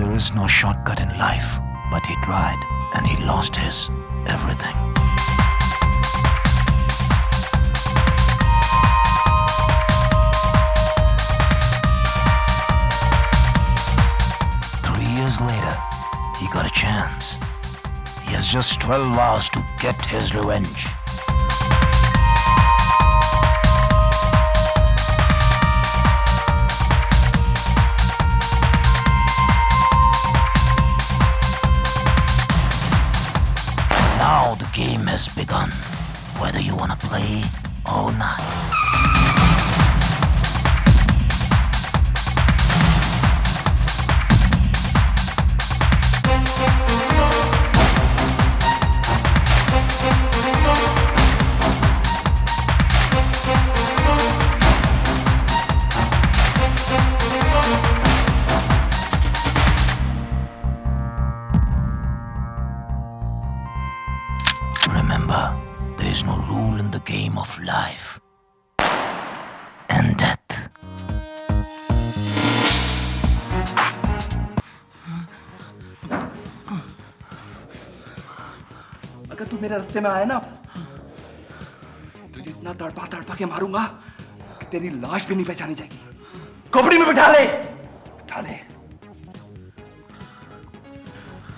There is no shortcut in life, but he tried and he lost his everything. Later, he got a chance. He has just 12 hours to get his revenge. Now the game has begun, whether you want to play or not. Remember, there is no rule in the game of life and death. अगर तू मेरे रास्ते में आया ना, तुझे इतना तड़पा तड़पा के मारूंगा कि तेरी लाश भी नहीं पहचानी जाएगी। खोपड़ी में बिठा ले, बिठा ले।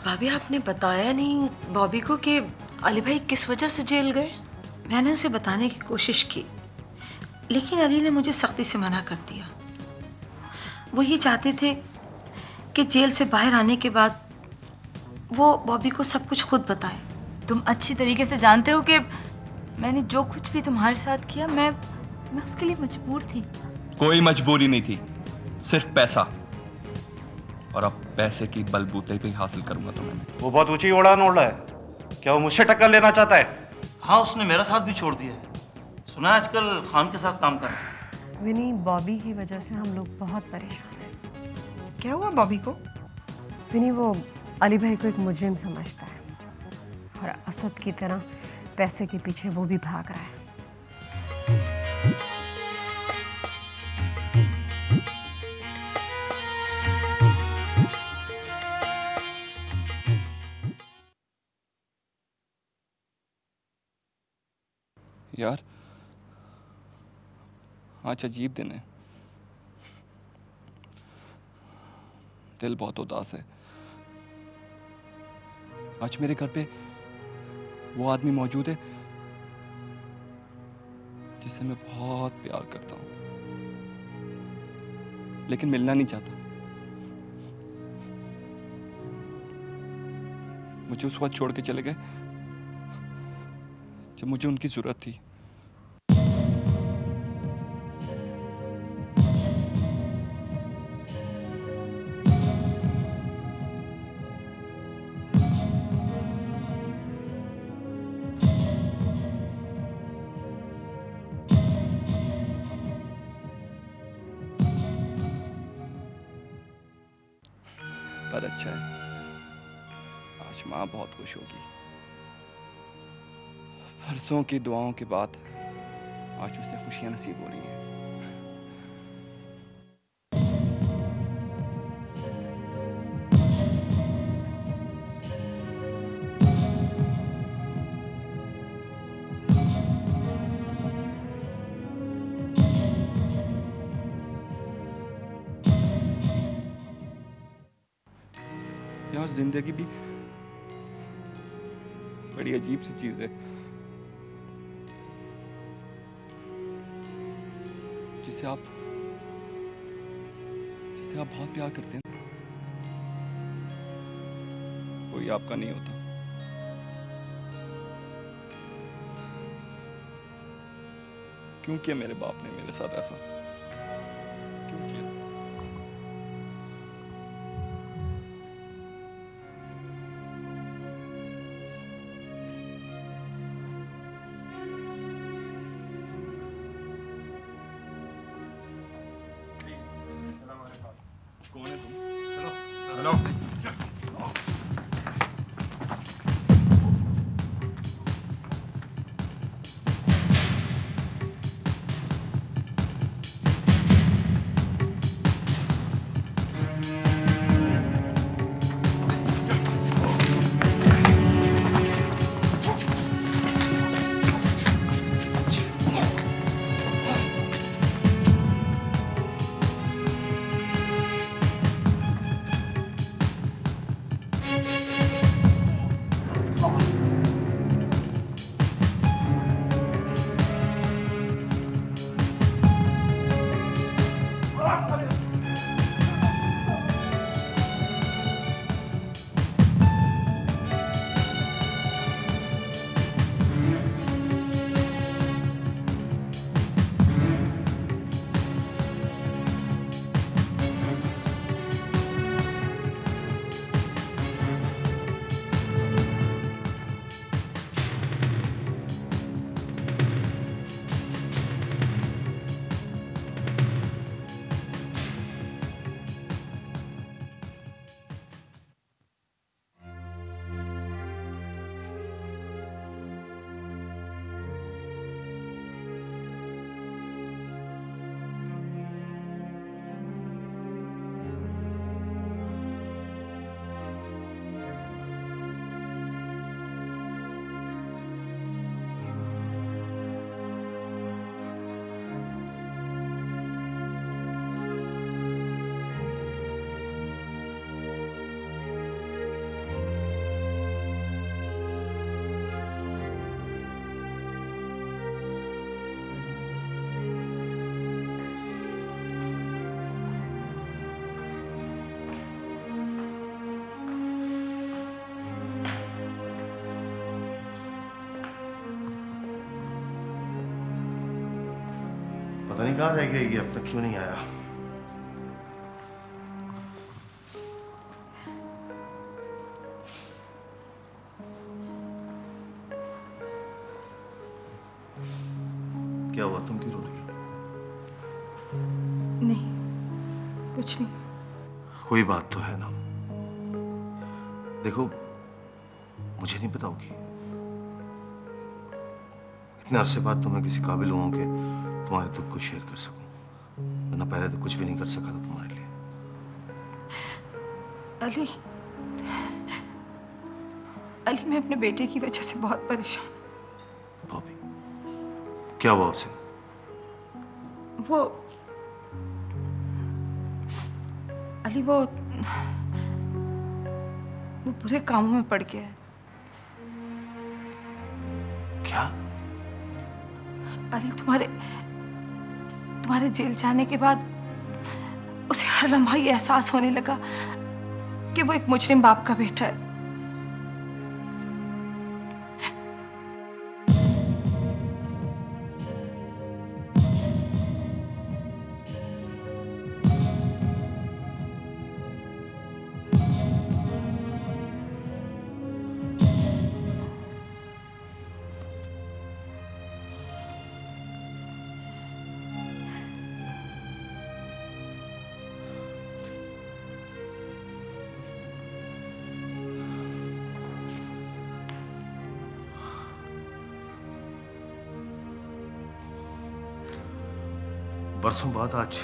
भाभी, आपने बताया नहीं बॉबी को कि अली भाई किस वजह से जेल गए? मैंने उसे बताने की कोशिश की, लेकिन अली ने मुझे सख्ती से मना कर दिया। वो ये चाहते थे कि जेल से बाहर आने के बाद वो बॉबी को सब कुछ खुद बताए। तुम अच्छी तरीके से जानते हो कि मैंने जो कुछ भी तुम्हारे साथ किया, मैं उसके लिए मजबूर थी। कोई मजबूरी नहीं थी, सिर्फ पैसा। और अब पैसे की बलबूते पे ही हासिल करूंगा तुम्हें। वो बहुत ऊंची उड़ान उड़ रहा है। क्या वो मुझसे टक्कर लेना चाहता है? हाँ, उसने मेरा साथ भी छोड़ दिया है। सुना है आजकल खान के साथ काम कर रहा है। विनी, बॉबी की वजह से हम लोग बहुत परेशान हैं। क्या हुआ बॉबी को? विनी, वो अली भाई को एक मुजरिम समझता है और असद की तरह पैसे के पीछे वो भी भाग रहा है। यार, आज अजीब दिन है। दिल बहुत उदास है। आज मेरे घर पे वो आदमी मौजूद है जिससे मैं बहुत प्यार करता हूं, लेकिन मिलना नहीं चाहता। मुझे उस वक्त छोड़ के चले गए जब मुझे उनकी जरूरत थी। पर अच्छा है, आज माँ बहुत खुश होगी। बरसों की दुआओं के बाद आज उसे खुशियां नसीब हो रही हैं। यार, जिंदगी भी बड़ी अजीब सी चीज है, जिसे आप बहुत प्यार करते हैं, कोई आपका नहीं होता। क्यों किया मेरे बाप ने मेरे साथ ऐसा? क्यों किया? कौन है तुम? चलो चलो। नहीं कहाँ रह गई, अब तक क्यों नहीं आया? क्या हुआ, तुम क्यों रो रही हो? नहीं, कुछ नहीं। कोई बात तो है ना। देखो, मुझे नहीं पता होगी, इतने अरसे बाद तुम्हें किसी काबिल हुआ कि तुम्हारे दुख को शेयर कर सकूं, वरना पहले तो कुछ भी नहीं कर सका था तुम्हारे लिए। अली, अली मैं अपने बेटे की वजह से बहुत परेशान। बॉबी, क्या हुआ उसे? वो अली वो बुरे कामों में पड़ गया है। क्या? अली तुम्हारे जेल जाने के बाद उसे हर लम्हा ये एहसास होने लगा कि वो एक मुजरिम बाप का बेटा है। बरसों बाद आज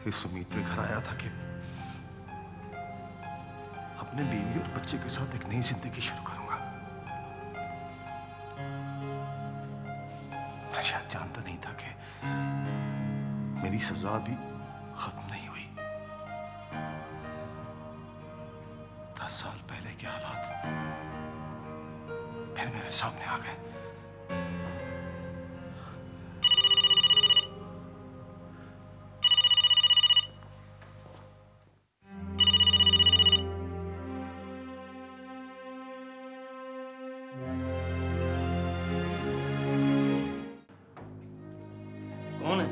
इस उम्मीद में घर आया था कि अपने बीवी और बच्चे के साथ एक नई जिंदगी शुरू करूंगा। मैं शायद जानता नहीं था कि मेरी सजा भी खत्म नहीं हुई। 10 साल पहले के हालात फिर मेरे सामने आ गए। कौन है?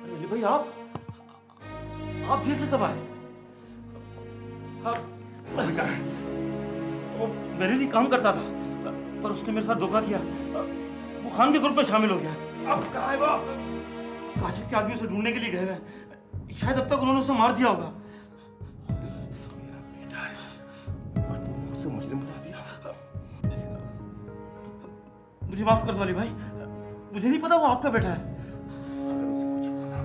अरे अली भाई, आप जेल से कब आए? वो मेरे लिए काम करता था, पर उसने मेरे साथ धोखा किया। वो खान के ग्रुप में शामिल हो गया। अब कहाँ है वो? काशिफ के आदमी उसे ढूंढने के लिए गए हैं। शायद अब तक उन्होंने उसे मार दिया होगा। मेरा बेटा है और तुमने उसे मुजरिम बना दिया। मुझे माफ कर दो अली भाई, मुझे नहीं पता वो आपका बेटा है। अगर उसे कुछ हुआ ना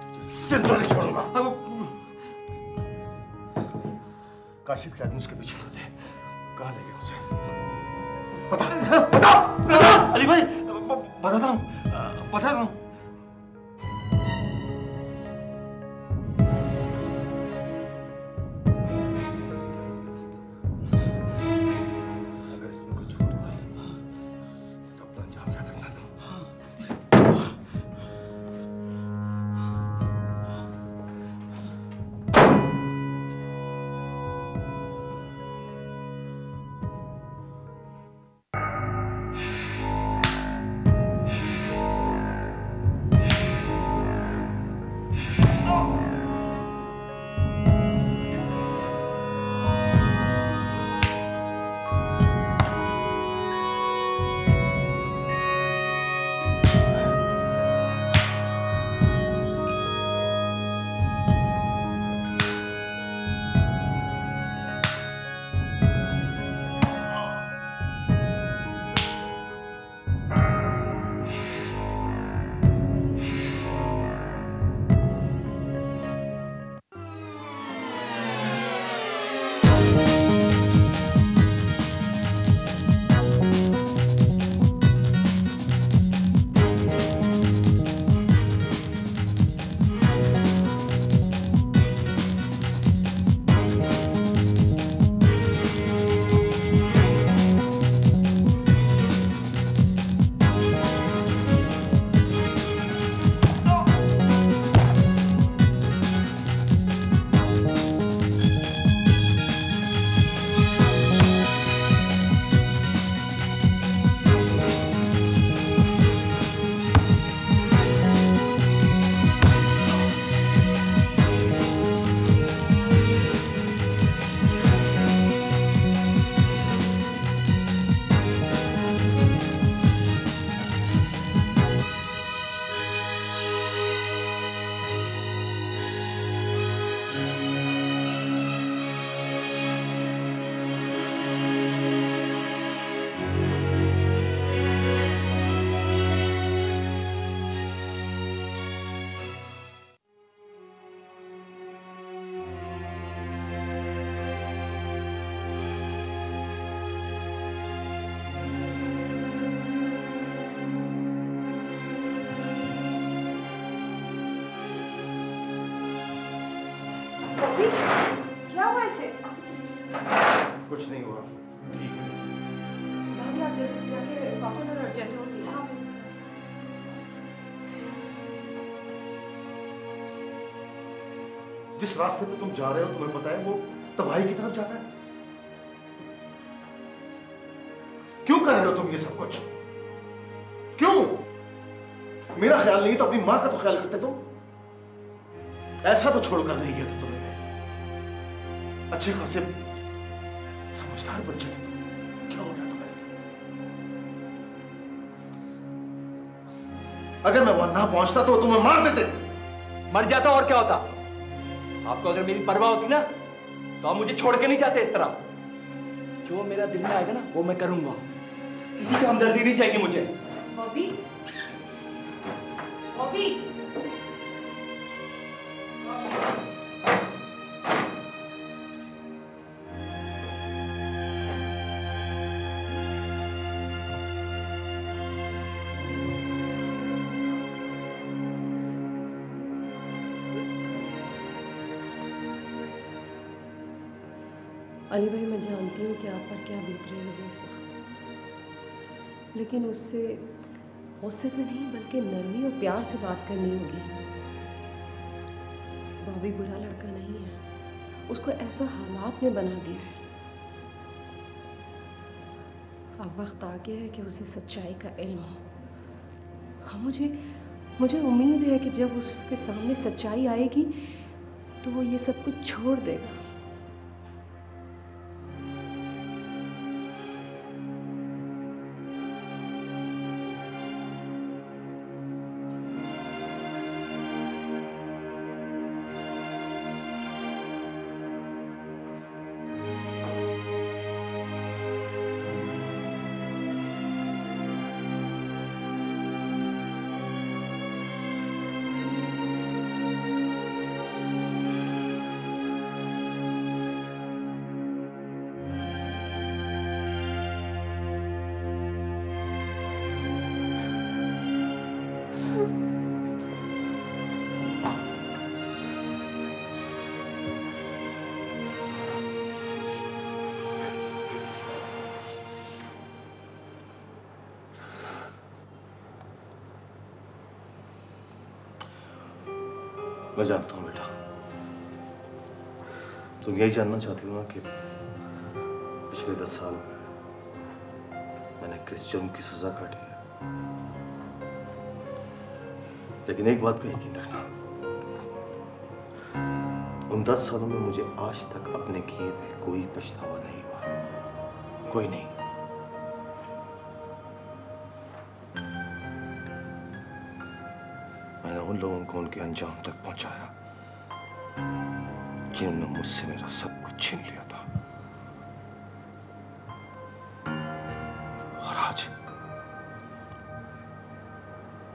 तो तुझे जिंदा नहीं छोड़ूंगा। काशिफ के आदमी उसके पीछे क्यों थे? कहाँ ले गए उसे? बता अली भाई, बताता हूँ। अगर इसमें कुछ छूट हुआ तो अपना अंजाम याद रखना था। कुछ नहीं हुआ, ठीक है। आप जल्दी से जाके कॉटन और डेटॉल ले आओ। जिस रास्ते पे तुम जा रहे हो तुम्हें पता है वो तबाही की तरफ जाता है। क्यों कर रहे हो तुम ये सब कुछ? क्यों? मेरा ख्याल नहीं तो अपनी मां का तो ख्याल करते तुम। ऐसा तो छोड़कर नहीं गया था तुम्हें मैं। अच्छे खासे समझदार बच्चे थे तुम, क्या हो गया तुम्हें? अगर मैं वहां ना पहुंचता तो तुम्हें मार देते। मर जाता और क्या होता? आपको अगर मेरी परवाह होती ना तो आप मुझे छोड़ के नहीं जाते इस तरह। जो मेरा दिल में आएगा ना वो मैं करूंगा। किसी की हमदर्दी नहीं चाहिए मुझे। बॉबी, बॉबी, अली भाई, मैं जानती हूँ कि आप पर क्या बीत रही होगी इस वक्त, लेकिन उससे गुस्से से नहीं बल्कि नरमी और प्यार से बात करनी होगी। बॉबी बुरा लड़का नहीं है, उसको ऐसा हालात ने बना दिया है। अब वक्त आ गया है कि उसे सच्चाई का इल्म हो। हाँ, मुझे उम्मीद है कि जब उसके सामने सच्चाई आएगी तो वो ये सब कुछ छोड़ देगा। मैं जानता हूँ बेटा, तुम यही जानना चाहती हो ना कि पिछले 10 साल मैंने किस जुर्म की सजा काटी है। लेकिन एक बात पे यकीन रखना, उन 10 सालों में मुझे आज तक अपने किए पे कोई पछतावा नहीं हुआ, कोई नहीं। मैंने उन लोगों को उनके अंजाम तक पहुंचाया जिन्होंने मुझसे मेरा सब कुछ छीन लिया था। और आज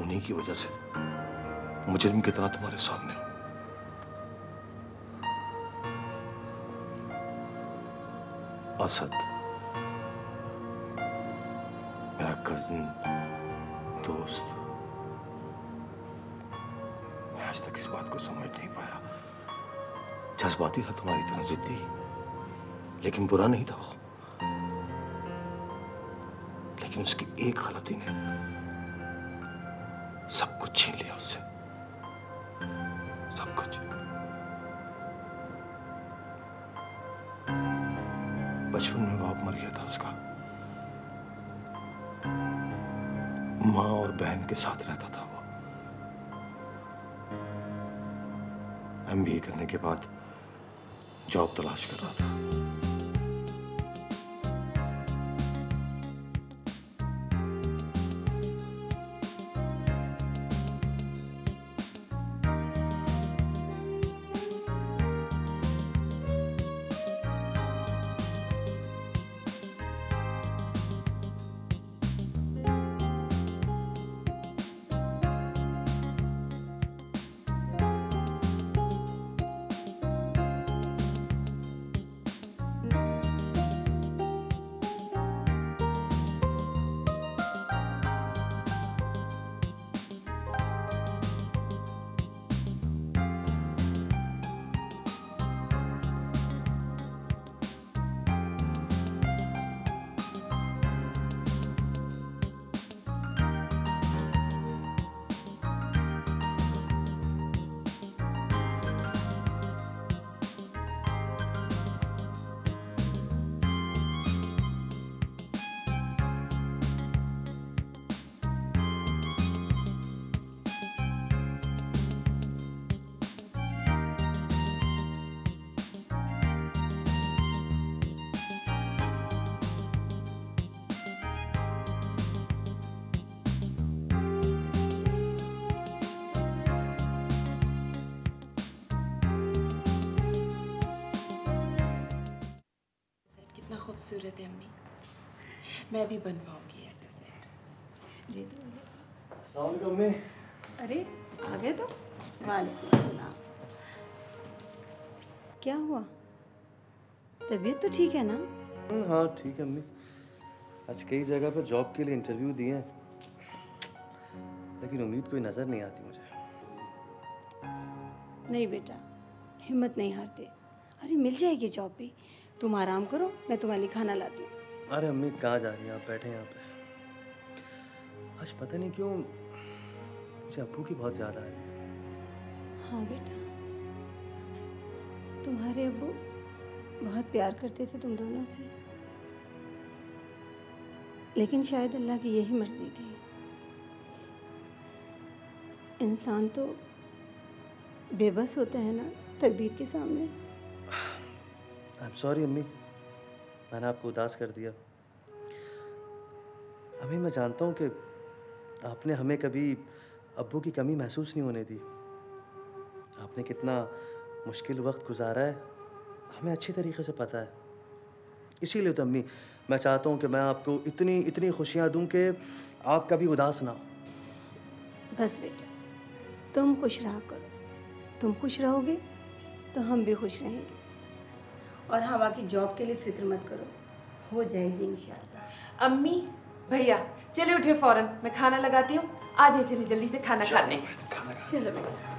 उन्हीं की वजह से मुजरिम की तरह तुम्हारे सामने हूं। असद, मेरा कजिन, दोस्त, आज तक इस बात को समझ नहीं पाया। जज्बाती था तुम्हारी तरह, जिद्दी, लेकिन बुरा नहीं था वो। लेकिन उसकी एक गलती ने सब कुछ छीन लिया उससे, सब कुछ। बचपन में बाप मर गया था उसका, माँ और बहन के साथ रहता था वो। MBA करने के बाद जॉब तलाश कर रहा था। खूबसूरत है अम्मी, मैं भी बनवाऊंगी ऐसा सेट। ले दो। अस्सलाम वालेकुम अम्मी। अरे आ गए तो? वालेकुम अस्सलाम। क्या हुआ? तबीयत तो ठीक है ना? हाँ ठीक है अम्मी। आज कई जगह पर जॉब के लिए इंटरव्यू दिए हैं, लेकिन उम्मीद कोई नजर नहीं आती मुझे। नहीं बेटा, हिम्मत नहीं हारते। अरे मिल जाएगी जॉब भी। तुम आराम करो, मैं तुम्हारे लिए खाना लाती हूँ। अरे अम्मी कहाँ जा रही हैं आप? बैठे यहाँ पे। आज पता नहीं क्यों मुझे अब्बू की बहुत याद आ रही है। हाँ बेटा, तुम्हारे अब्बू बहुत प्यार करते थे तुम दोनों से, लेकिन शायद अल्लाह की यही मर्जी थी। इंसान तो बेबस होता है ना तकदीर के सामने। आई एम सॉरी अम्मी, मैंने आपको उदास कर दिया। अम्मी मैं जानता हूँ कि आपने हमें कभी अब्बू की कमी महसूस नहीं होने दी। आपने कितना मुश्किल वक्त गुजारा है हमें अच्छी तरीके से पता है। इसीलिए तो अम्मी मैं चाहता हूँ कि मैं आपको इतनी इतनी खुशियाँ दूँ कि आप कभी उदास ना हो। बस बेटा, तुम खुश रहा करो। तुम खुश रहोगे तो हम भी खुश रहेंगे। और हवा की जॉब के लिए फिक्र मत करो, हो जाएगी इंशाल्लाह। अम्मी भैया चले उठे फौरन, मैं खाना लगाती हूँ। आ जाइए, चलिए जल्दी से खाना खाते हैं। चलो बेटा।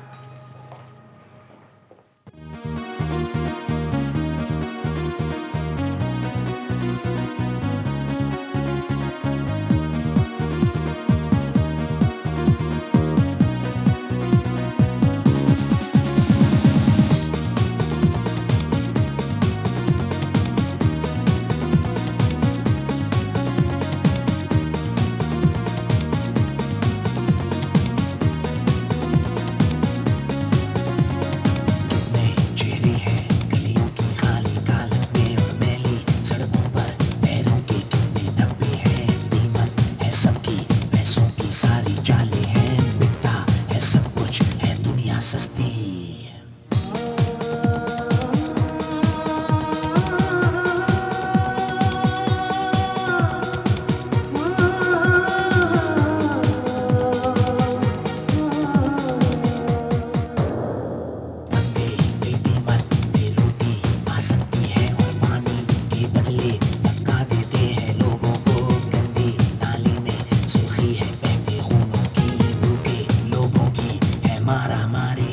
मारा मारी